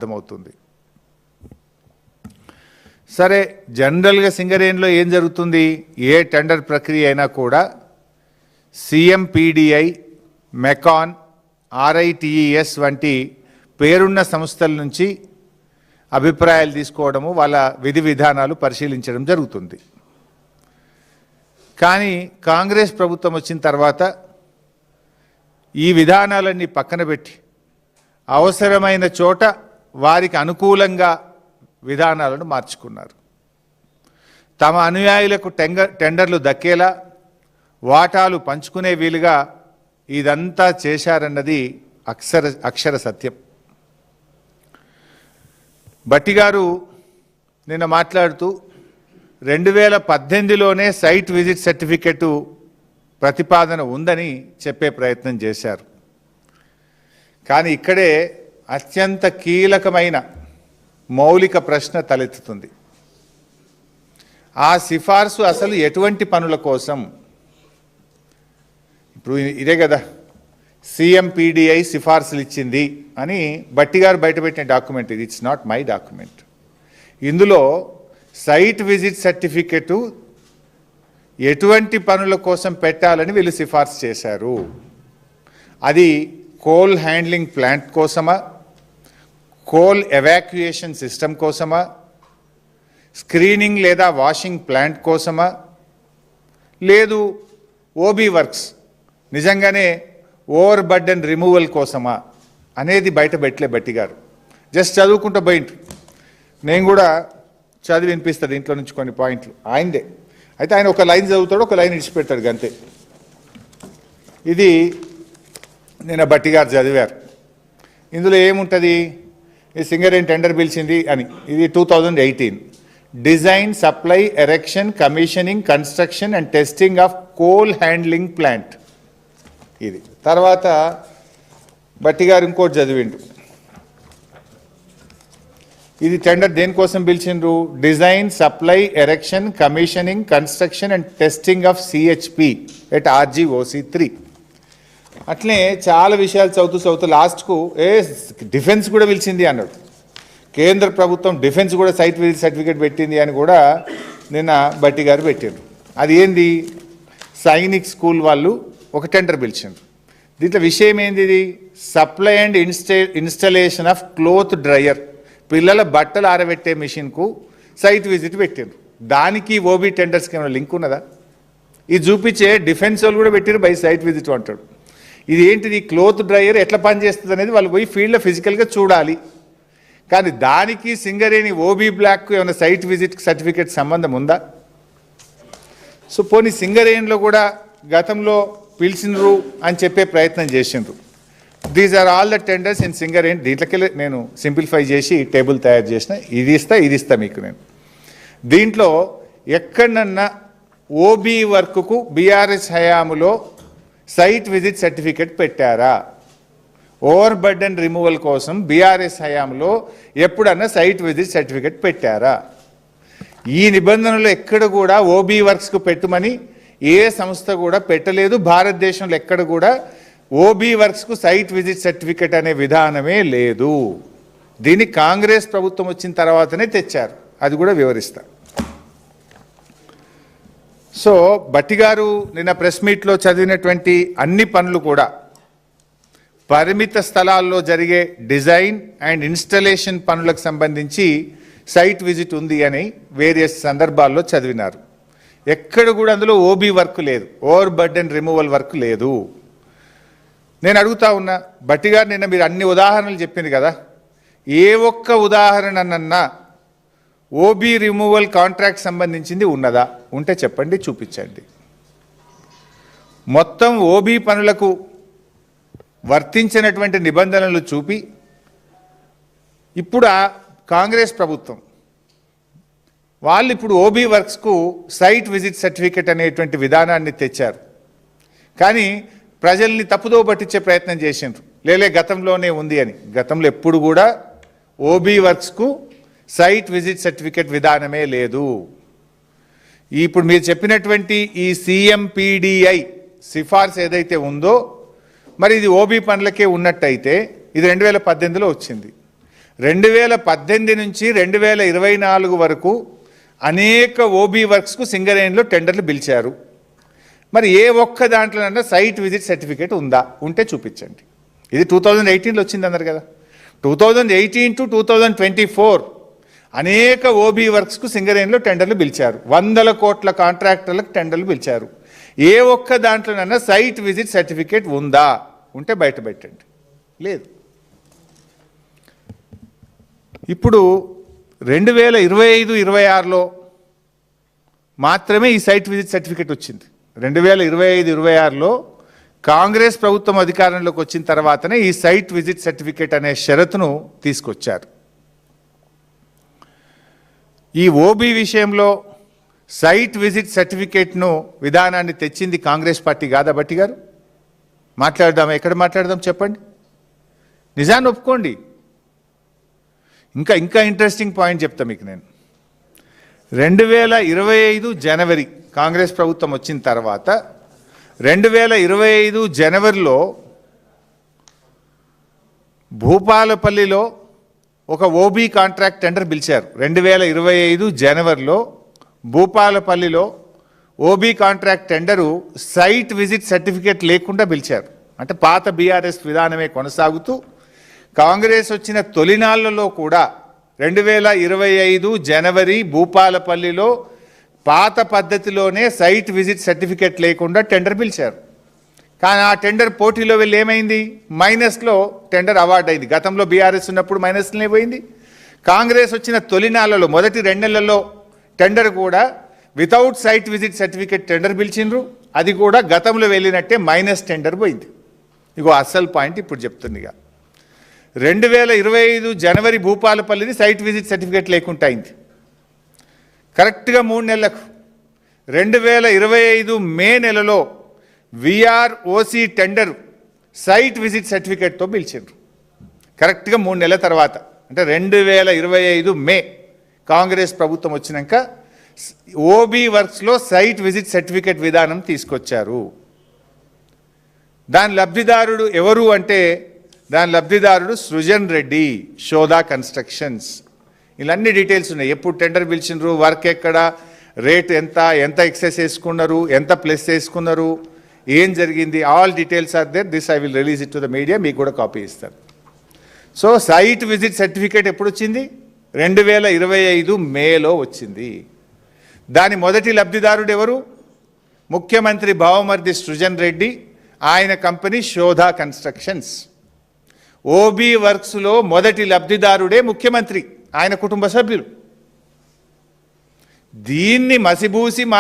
అర్థమవుతుంది. సరే, జనరల్గా సింగరేణిలో ఏం జరుగుతుంది? ఏ టెండర్ ప్రక్రియ అయినా కూడా సిఎంపిడిఐ, మెకాన్, ఆర్ఐటిఈఎస్ వంటి పేరున్న సంస్థల నుంచి అభిప్రాయాలు తీసుకోవడము, వాళ్ళ విధి విధానాలు పరిశీలించడం జరుగుతుంది. కానీ కాంగ్రెస్ ప్రభుత్వం వచ్చిన తర్వాత ఈ విధానాలన్నీ పక్కన పెట్టి అవసరమైన చోట వారికి అనుకూలంగా విధానాలను మార్చుకున్నారు. తమ అనుయాయులకు టెండర్లు దక్కేలా, వాటాలు పంచుకునే వీలుగా ఇదంతా చేశారన్నది అక్షర సత్యం. భట్టి గారు నిన్న మాట్లాడుతూ 2018లోనే సైట్ విజిట్ సర్టిఫికెట్ ప్రతిపాదన ఉందని చెప్పే ప్రయత్నం చేశారు. కానీ ఇక్కడే అత్యంత కీలకమైన మౌలిక ప్రశ్న తలెత్తుతుంది. ఆ సిఫార్సు అసలు ఎటువంటి పనుల కోసం? ఇప్పుడు ఇదే కదా సిఎంపిడిఐ సిఫార్సులు ఇచ్చింది అని భట్టి గారు బయటపెట్టిన డాక్యుమెంట్ ఇది. It's not my document. ఇందులో సైట్ విజిట్ సర్టిఫికెటు ఎటువంటి పనుల కోసం పెట్టాలని వీళ్ళు సిఫార్సు చేశారు. అది కోల్ హ్యాండ్లింగ్ ప్లాంట్ కోసమా, కోల్ ఎవాక్యుయేషన్ సిస్టమ్ కోసమా, స్క్రీనింగ్ లేదా వాషింగ్ ప్లాంట్ కోసమా, లేదు ఓబీ వర్క్స్ నిజంగానే ఓవర్ బర్డెన్ రిమూవల్ కోసమా అనేది బయట పెట్టలే భట్టి గారు. జస్ట్ చదువుకుంటూ పోయింటు. నేను కూడా చదివి వినిపిస్తాను ఇంట్లో నుంచి కొన్ని పాయింట్లు ఆయనదే. అయితే ఆయన ఒక లైన్ చదువుతాడు, ఒక లైన్ ఇడిచిపెడతాడు అంతే. ఇది నేను భట్టి గారు చదివారు. ఇందులో ఏముంటుంది? ఈ సింగరేణి టెండర్ పిలిచింది అని. ఇది 2018 design, supply, erection, commissioning, construction and testing of coal handling plant. ఇది తర్వాత భట్టి గారు ఇంకోటి చదివిండు. ఇది టెండర్ దేనికోసం పిలిచిండ్రు? Design, supply, erection, commissioning, construction and testing of CHP at RGOC3. అట్లే చాలా విషయాలు చదువుతూ లాస్ట్కు డిఫెన్స్ కూడా పిలిచింది అన్నాడు. కేంద్ర ప్రభుత్వం డిఫెన్స్ కూడా సైట్ విజిట్ సర్టిఫికేట్ పెట్టింది అని కూడా నిన్న భట్టి గారు పెట్టారు. అది ఏంది? సైనిక్ స్కూల్ వాళ్ళు ఒక టెండర్ పిలిచిండ్రు. దీంట్లో విషయం ఏంది? ఇది supply and installation of cloth dryer, పిల్లల బట్టలు ఆరబెట్టే మిషన్కు సైట్ విజిట్ పెట్టారు. దానికి ఓబీ టెండర్స్కి ఏమైనా లింక్ ఉన్నదా? ఇది చూపించే డిఫెన్స్ వాళ్ళు కూడా పెట్టారు బై సైట్ విజిట్ అంటాడు. ఇది ఏంటిది? క్లోత్ డ్రయర్ ఎట్లా పనిచేస్తుంది అనేది వాళ్ళు పోయి ఫీల్డ్లో ఫిజికల్గా చూడాలి. కానీ దానికి సింగరేణి ఓబీ బ్లాక్కు ఏమైనా సైట్ విజిట్ సర్టిఫికేట్ సంబంధం ఉందా? సో పోనీ సింగరేణిలో కూడా గతంలో పిలిచినరు అని చెప్పే ప్రయత్నం చేసిండ్రు. These are all the tenders in Singareni. దీంట్లోకెళ్ళి నేను సింప్లిఫై చేసి టేబుల్ తయారు చేసిన. ఇది ఇస్తా మీకు నేను. దీంట్లో ఎక్కడన్నా ఓబీ వర్క్కు బీఆర్ఎస్ హయాములో సైట్ విజిట్ సర్టిఫికెట్ పెట్టారా? ఓవర్ బర్డెన్ రిమూవల్ కోసం బీఆర్ఎస్ హయాంలో ఎప్పుడన్నా సైట్ విజిట్ సర్టిఫికెట్ పెట్టారా? ఈ నిబంధనలు ఎక్కడ కూడా ఓబీ వర్క్స్కు పెట్టమని ఏ సంస్థ కూడా పెట్టలేదు. భారతదేశంలో ఎక్కడ కూడా ఓబీ వర్క్స్కు సైట్ విజిట్ సర్టిఫికెట్ అనే విధానమే లేదు. దీన్ని కాంగ్రెస్ ప్రభుత్వం వచ్చిన తర్వాతనే తెచ్చారు. అది కూడా వివరిస్తా. సో భట్టి గారు నిన్న ప్రెస్ మీట్లో చదివినటువంటి అన్ని పనులు కూడా పరిమిత స్థలాల్లో జరిగే డిజైన్ అండ్ ఇన్స్టలేషన్ పనులకు సంబంధించి సైట్ విజిట్ ఉంది అని వేరియస్ సందర్భాల్లో చదివినారు. ఎక్కడ కూడా అందులో ఓబీ వర్క్ లేదు, ఓవర్ బర్డెన్ రిమూవల్ వర్క్ లేదు. నేను అడుగుతా ఉన్నా, భట్టి గారు నిన్న మీరు అన్ని ఉదాహరణలు చెప్పింది కదా, ఏ ఒక్క ఉదాహరణనన్నా ఓబీ రిమూవల్ కాంట్రాక్ట్ సంబంధించింది ఉన్నదా? ఉంటే చెప్పండి, చూపించండి. మొత్తం ఓబీ పనులకు వర్తించినటువంటి నిబంధనలు చూపి ఇప్పుడు కాంగ్రెస్ ప్రభుత్వం వాళ్ళు ఇప్పుడు ఓబీ వర్క్స్కు సైట్ విజిట్ సర్టిఫికెట్ అనేటువంటి విధానాన్ని తెచ్చారు. కానీ ప్రజల్ని తప్పుదో పట్టించే ప్రయత్నం చేసిండ్రు. లేలే గతంలోనే ఉంది అని. గతంలో ఎప్పుడు కూడా ఓబీ వర్క్స్కు సైట్ విజిట్ సర్టిఫికెట్ విధానమే లేదు. ఇప్పుడు మీరు చెప్పినటువంటి ఈ సిఎంపిడిఐ సిఫార్సు ఏదైతే ఉందో మరి ఇది ఓబీ పనులకే ఉన్నట్టయితే ఇది 2018లో వచ్చింది. 2018 నుంచి 2024 వరకు అనేక ఓబీ వర్క్స్కు సింగరేణిలో టెండర్లు పిలిచారు. మరి ఏ ఒక్క దాంట్లోనన్నా సైట్ విజిట్ సర్టిఫికేట్ ఉందా? ఉంటే చూపించండి. ఇది 2018లో వచ్చింది అన్నారు కదా. 2018 to 2024 అనేక ఓబీ వర్క్స్కు సింగరేణిలో టెండర్లు పిలిచారు. 100 కోట్ల కాంట్రాక్టర్లకు టెండర్లు పిలిచారు. ఏ ఒక్క దాంట్లోనన్నా సైట్ విజిట్ సర్టిఫికేట్ ఉందా? ఉంటే బయట పెట్టండి. లేదు. ఇప్పుడు 2025-26లో మాత్రమే ఈ సైట్ విజిట్ సర్టిఫికేట్ వచ్చింది. 2025-26లో కాంగ్రెస్ ప్రభుత్వం అధికారంలోకి వచ్చిన తర్వాతనే ఈ సైట్ విజిట్ సర్టిఫికేట్ అనే షరతును తీసుకొచ్చారు. ఈ ఓబీ విషయంలో సైట్ విజిట్ సర్టిఫికేట్ను విధానాన్ని తెచ్చింది కాంగ్రెస్ పార్టీ కాదా భట్టి గారు? మాట్లాడదామా? ఎక్కడ మాట్లాడదాం చెప్పండి. నిజాన్ని ఒప్పుకోండి. ఇంకా ఇంట్రెస్టింగ్ పాయింట్ చెప్తా మీకు నేను. 2025 జనవరి కాంగ్రెస్ ప్రభుత్వం వచ్చిన తర్వాత 2025 జనవరిలో భూపాలపల్లిలో ఒక ఓబీ కాంట్రాక్ట్ టెండర్ పిలిచారు. 2025 జనవరిలో భూపాలపల్లిలో OB contract tender site visit certificate లేకుండా పిలిచారు. అంటే పాత బీఆర్ఎస్ విధానమే కొనసాగుతూ కాంగ్రెస్ వచ్చిన తొలినాళ్లలో కూడా 2025 జనవరి భూపాలపల్లిలో పాత పద్ధతిలోనే సైట్ విజిట్ సర్టిఫికేట్ లేకుండా టెండర్ పిలిచారు. కానీ ఆ టెండర్ పోటీలో వెళ్ళి ఏమైంది? మైనస్లో టెండర్ అవార్డు అయింది. గతంలో బీఆర్ఎస్ ఉన్నప్పుడు మైనస్లోనే పోయింది. కాంగ్రెస్ వచ్చిన తొలినాళ్లలో మొదటి 2 నెలల్లో టెండర్ కూడా without site visit certificate tender పిలిచిండ్రు. అది కూడా గతంలో వెళ్ళినట్టే మైనస్ టెండర్ పోయింది. ఇగో అసలు పాయింట్ ఇప్పుడు చెప్తుందిగా. 2025 జనవరి భూపాలపల్లిది సైట్ విజిట్ సర్టిఫికేట్ లేకుండా అయింది. కరెక్ట్గా 3 నెలలకు 2025 మే నెలలో విఆర్ఓసి టెండర్ సైట్ విజిట్ సర్టిఫికేట్తో పిలిచిండ్రు. కరెక్ట్గా 3 నెలల తర్వాత, అంటే 2025 మే కాంగ్రెస్ ప్రభుత్వం వచ్చినాక ఓబీ వర్క్స్లో సైట్ విజిట్ సర్టిఫికేట్ విధానం తీసుకొచ్చారు. దాని లబ్ధిదారుడు ఎవరు అంటే దాని లబ్ధిదారుడు సృజన్ రెడ్డి, శోధా కన్స్ట్రక్షన్స్. ఇలాన్ని డీటెయిల్స్ ఉన్నాయి. ఎప్పుడు టెండర్ పిలిచినారు, వర్క్ ఎక్కడ, రేట్ ఎంత, ఎంత ఎక్సెస్ వేసుకున్నారు, ఎంత ప్లస్ వేసుకున్నారు, ఏం జరిగింది, all details are there. This I will release it to the media. మీకు కూడా కాపీ ఇస్తారు. సో సైట్ విజిట్ సర్టిఫికేట్ ఎప్పుడు వచ్చింది? 2025 మేలో వచ్చింది. దాని మొదటి లబ్ధిదారుడు ఎవరు? ముఖ్యమంత్రి బావమర్ది సృజన్ రెడ్డి, ఆయన కంపెనీ శోధా కన్స్ట్రక్షన్స్. ఓబీ వర్క్స్లో మొదటి లబ్ధిదారుడే ముఖ్యమంత్రి, ఆయన కుటుంబ సభ్యులు. దీన్ని మసిబూసి